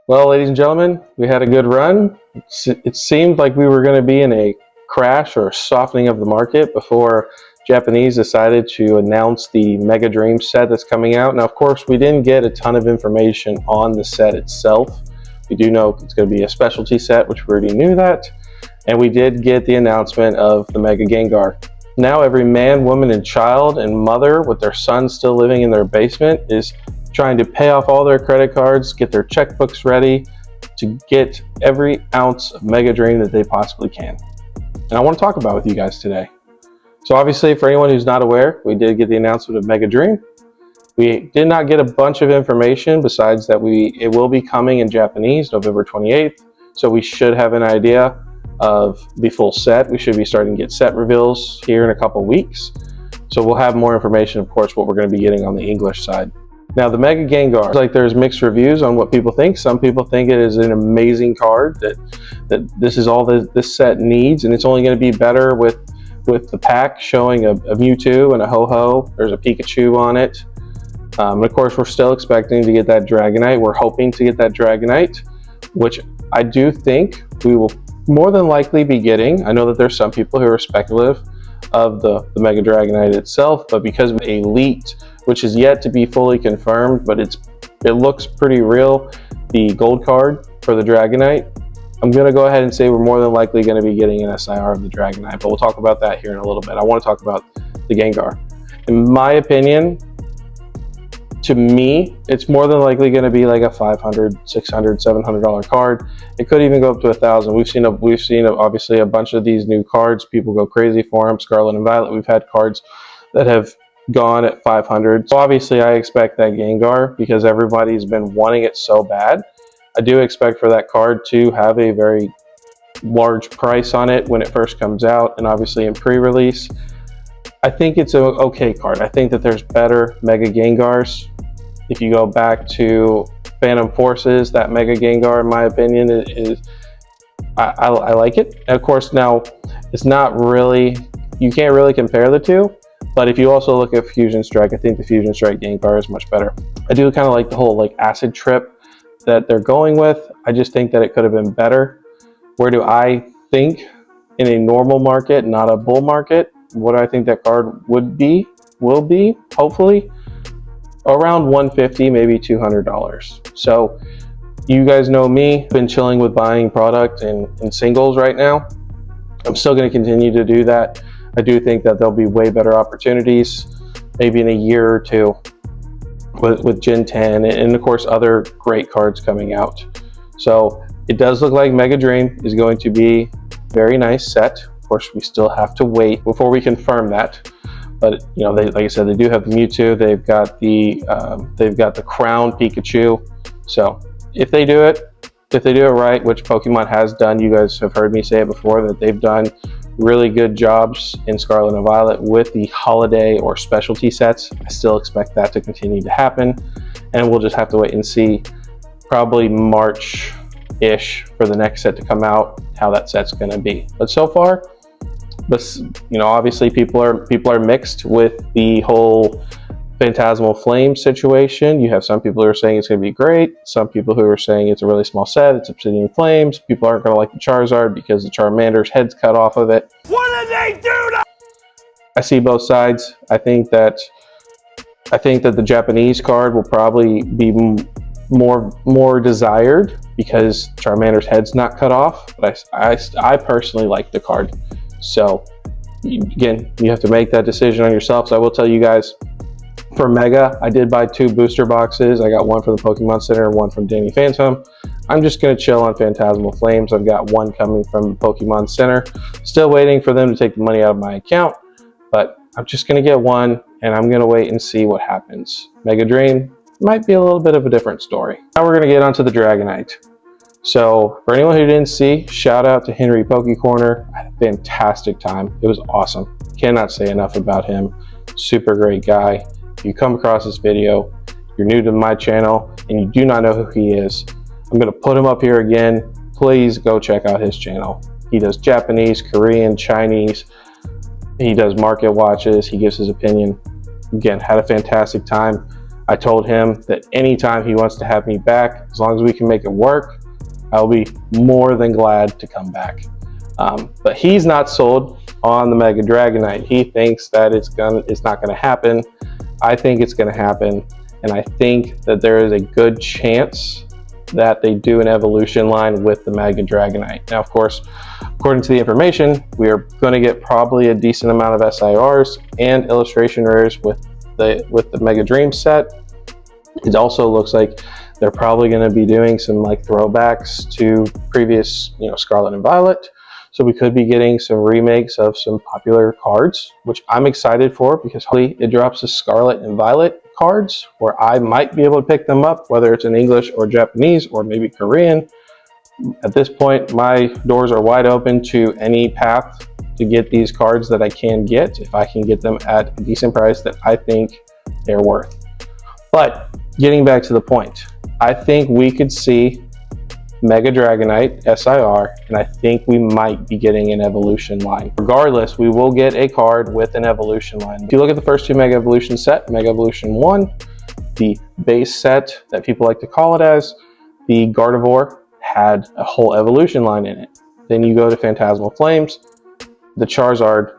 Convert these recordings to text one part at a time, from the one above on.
Well, ladies and gentlemen, we had a good run. It seemed like we were going to be in a crash or softening of the market before Japanese decided to announce the Mega Dream set that's coming out. Now, of course, we didn't get a ton of information on the set itself. We do know it's going to be a specialty set, which we already knew that. And we did get the announcement of the Mega Gengar. Now every man, woman, and child and mother with their son still living in their basement is trying to pay off all their credit cards, get their checkbooks ready to get every ounce of Mega Dream that they possibly can. And I want to talk about it with you guys today. So obviously, for anyone who's not aware, we did get the announcement of Mega Dream. We did not get a bunch of information besides that it will be coming in Japanese November 28th. So we should have an idea of the full set. We should be starting to get set reveals here in a couple weeks. So we'll have more information, of course, what we're going to be getting on the English side. Now, the Mega Gengar, like there's mixed reviews on what people think. Some people think it is an amazing card, that this is all this set needs, and it's only going to be better with the pack showing a Mewtwo and a Ho-Ho. There's a Pikachu on it. And of course, we're still expecting to get that Dragonite. We're hoping to get that Dragonite, which I do think we will more than likely be getting. I know that there's some people who are speculative of the Mega Dragonite itself, but because of Elite, which is yet to be fully confirmed, but it looks pretty real, the gold card for the Dragonite, I'm going to go ahead and say we're more than likely going to be getting an SIR of the Dragonite, but we'll talk about that here in a little bit. I want to talk about the Gengar. In my opinion, to me, it's more than likely going to be like a $500, $600, $700 card. It could even go up to $1,000. We've seen obviously a bunch of these new cards. People go crazy for them. Scarlet and Violet. We've had cards that have gone at $500. So obviously, I expect that Gengar, because everybody's been wanting it so bad. I do expect for that card to have a very large price on it when it first comes out, and obviously in pre-release. I think it's an okay card. I think that there's better Mega Gengars. If you go back to Phantom Forces, that Mega Gengar, in my opinion, I like it. And of course, now it's not really, you can't really compare the two. But if you also look at Fusion Strike, I think the Fusion Strike Gengar is much better. I do kind of like the whole like acid trip that they're going with. I just think that it could have been better. Where do I think in a normal market, not a bull market, what I think that card will be, hopefully, around $150, maybe $200. So you guys know me, been chilling with buying product in singles right now. I'm still going to continue to do that. I do think that there'll be way better opportunities, maybe in a year or two with Gen 10 and of course other great cards coming out. So it does look like Mega Dream is going to be a very nice set. Of course, we still have to wait before we confirm that. But you know, like I said, they do have the Mewtwo. They've got the Crown Pikachu. So if they do it right, which Pokemon has done, you guys have heard me say it before, that they've done really good jobs in Scarlet and Violet with the holiday or specialty sets. I still expect that to continue to happen, and we'll just have to wait and see, probably March-ish for the next set to come out, how that set's going to be. But so far, you know, obviously people are mixed with the whole Phantasmal Flame situation. You have some people who are saying it's going to be great, some people who are saying it's a really small set, it's Obsidian Flames. People aren't going to like the Charizard because the Charmander's head's cut off of it. What did they do to— I see both sides. I think that the Japanese card will probably be more desired because Charmander's head's not cut off, but I personally like the card. So again, you have to make that decision on yourself. So I will tell you guys, for Mega, I did buy 2 booster boxes. I got one from the Pokemon Center and one from Danny Phantom. I'm just going to chill on Phantasmal Flames. I've got one coming from the Pokemon Center. Still waiting for them to take the money out of my account, but I'm just going to get one, and I'm going to wait and see what happens. Mega Dream might be a little bit of a different story. Now we're going to get onto the Dragonite. So for anyone who didn't see, shout out to Henry Poke Corner. I had a fantastic time. It was awesome. Cannot say enough about him. Super great guy. If you come across this video, you're new to my channel, and you do not know who he is, I'm going to put him up here again. Please go check out his channel. He does Japanese, Korean, Chinese. He does market watches. He gives his opinion. Again, had a fantastic time. I told him that anytime he wants to have me back, as long as we can make it work, I'll be more than glad to come back. But he's not sold on the Mega Dragonite. He thinks that it's not gonna happen. I think it's gonna happen, and I think that there is a good chance that they do an evolution line with the Mega Dragonite. Now, of course, according to the information, we are going to get probably a decent amount of SIRs and illustration rares with the Mega Dream set. It also looks like they're probably going to be doing some like throwbacks to previous, Scarlet and Violet. So we could be getting some remakes of some popular cards, which I'm excited for, because hopefully it drops the Scarlet and Violet cards where I might be able to pick them up, whether it's in English or Japanese or maybe Korean. At this point, my doors are wide open to any path to get these cards that I can get, if I can get them at a decent price that I think they're worth. But getting back to the point, I think we could see Mega Dragonite SIR, and I think we might be getting an evolution line. Regardless, we will get a card with an evolution line. If you look at the first two Mega Evolution set, Mega Evolution 1, the base set that people like to call it as, the Gardevoir had a whole evolution line in it. Then you go to Phantasmal Flames, the Charizard,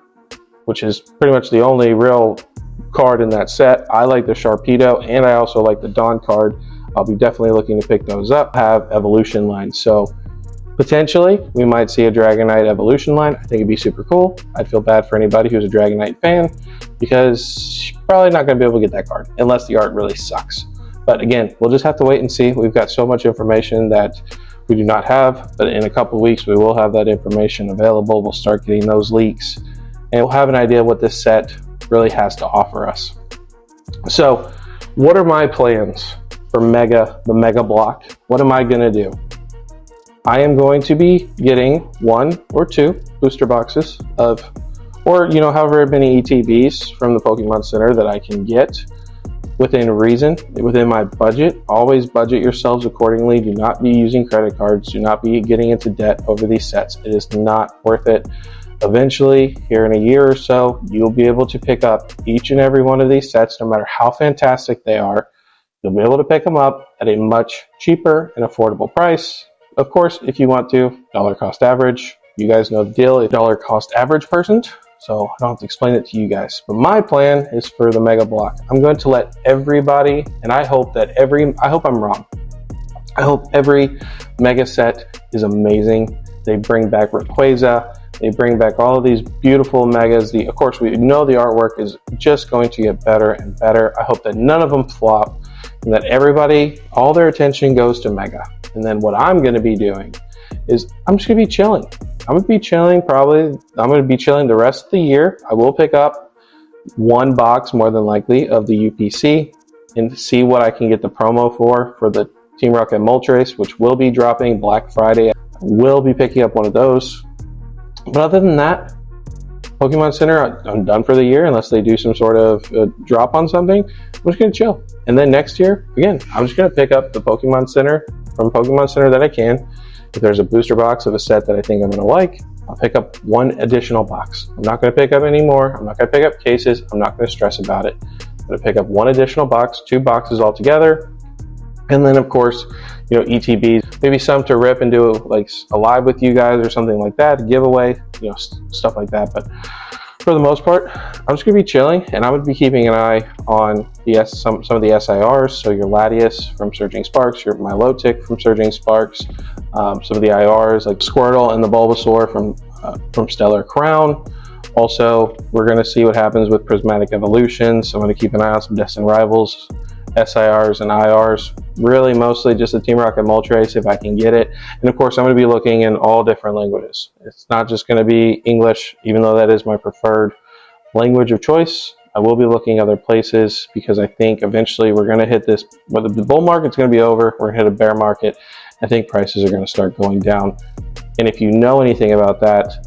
which is pretty much the only real card in that set. I like the Sharpedo, and I also like the Dawn card. I'll be definitely looking to pick those up, have evolution lines. So potentially we might see a Dragonite evolution line. I think it'd be super cool. I'd feel bad for anybody who's a Dragonite fan, because you're probably not going to be able to get that card unless the art really sucks. But again, we'll just have to wait and see. We've got so much information that we do not have, but in a couple of weeks we will have that information available. We'll start getting those leaks, and we'll have an idea what this set really has to offer us. So what are my plans for the Mega Block? What am I going to do? I am going to be getting 1 or 2 booster boxes of, or however many ETBs from the Pokemon Center that I can get within reason, within my budget. Always budget yourselves accordingly. Do not be using credit cards. Do not be getting into debt over these sets. It is not worth it. Eventually, here in a year or so, you'll be able to pick up each and every one of these sets, no matter how fantastic they are. You'll be able to pick them up at a much cheaper and affordable price. Of course, if you want to, dollar cost average. You guys know the deal, a dollar cost average person, so I don't have to explain it to you guys. But my plan is for the Mega Block. I'm going to let everybody, and I hope I'm wrong. I hope every Mega set is amazing. They bring back Rayquaza. They bring back all of these beautiful Megas. Of course, we know the artwork is just going to get better and better. I hope that none of them flop, and that everybody, all their attention goes to Mega. And then what I'm going to be doing is I'm just going to be chilling. I'm going to be chilling the rest of the year. I will pick up 1 box, more than likely, of the UPC and see what I can get the promo for the Team Rocket Moltres, which will be dropping Black Friday. I will be picking up one of those. But other than that, Pokemon Center, I'm done for the year unless they do some sort of drop on something. I'm just going to chill. And then next year, again, I'm just going to pick up the Pokemon Center from Pokemon Center that I can. If there's a booster box of a set that I think I'm going to like, I'll pick up 1 additional box. I'm not going to pick up any more. I'm not going to pick up cases. I'm not going to stress about it. I'm going to pick up 1 additional box, 2 boxes altogether. And then, of course, ETBs, maybe some to rip and do like a live with you guys or something like that, a giveaway, stuff like that. But for the most part, I'm just going to be chilling, and I'm going to be keeping an eye on some of the SIRs. So your Latias from Surging Sparks, your Milotic from Surging Sparks, some of the IRs like Squirtle and the Bulbasaur from Stellar Crown. Also, we're going to see what happens with Prismatic Evolutions. So I'm going to keep an eye on some Destined Rivals, SIRs and IRs, really mostly just the Team Rocket Moltres if I can get it. And of course, I'm going to be looking in all different languages. It's not just going to be English, even though that is my preferred language of choice. I will be looking other places, because I think eventually we're going to hit this, whether the bull market's going to be over, we're going to hit a bear market. I think prices are going to start going down. And if you know anything about that,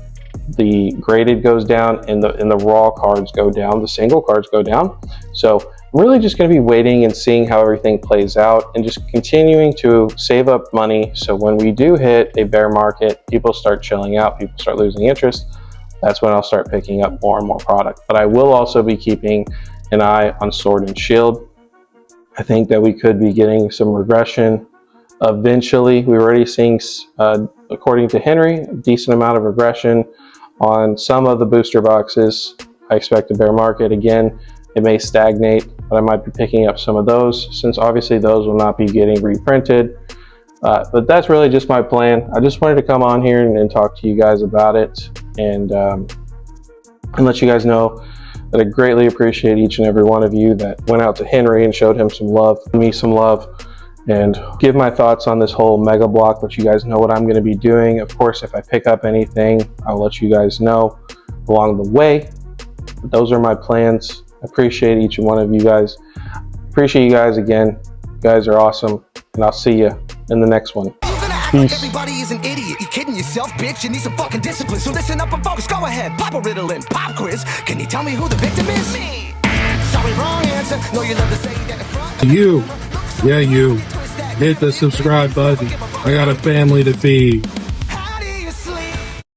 the graded goes down and the raw cards go down, the single cards go down. So I'm really just going to be waiting and seeing how everything plays out, and just continuing to save up money, so when we do hit a bear market, people start chilling out, people start losing interest. That's when I'll start picking up more and more product. But I will also be keeping an eye on Sword and Shield. I think that we could be getting some regression eventually. We're already seeing, according to Henry, a decent amount of regression on some of the booster boxes. I expect a bear market again. It may stagnate, but I might be picking up some of those, since obviously those will not be getting reprinted. But that's really just my plan. I just wanted to come on here and talk to you guys about it, and let you guys know that I greatly appreciate each and every one of you that went out to Henry and showed him some love, me some love, and give my thoughts on this whole mega block. Let you guys know what I'm going to be doing. Of course, if I pick up anything, I'll let you guys know along the way. But those are my plans. I appreciate each and one of you guys. Appreciate you guys again. You guys are awesome, and I'll see you in the next one. Like everybody is an idiot. You kidding yourself, bitch? You need some fucking discipline. So listen up and focus. Go ahead, pop a riddle and pop quiz. Can you tell me who the victim is? Me. Sorry, wrong answer. No, you love to say that in front. You. Yeah, you. Hit the subscribe button. I got a family to feed. How do you sleep?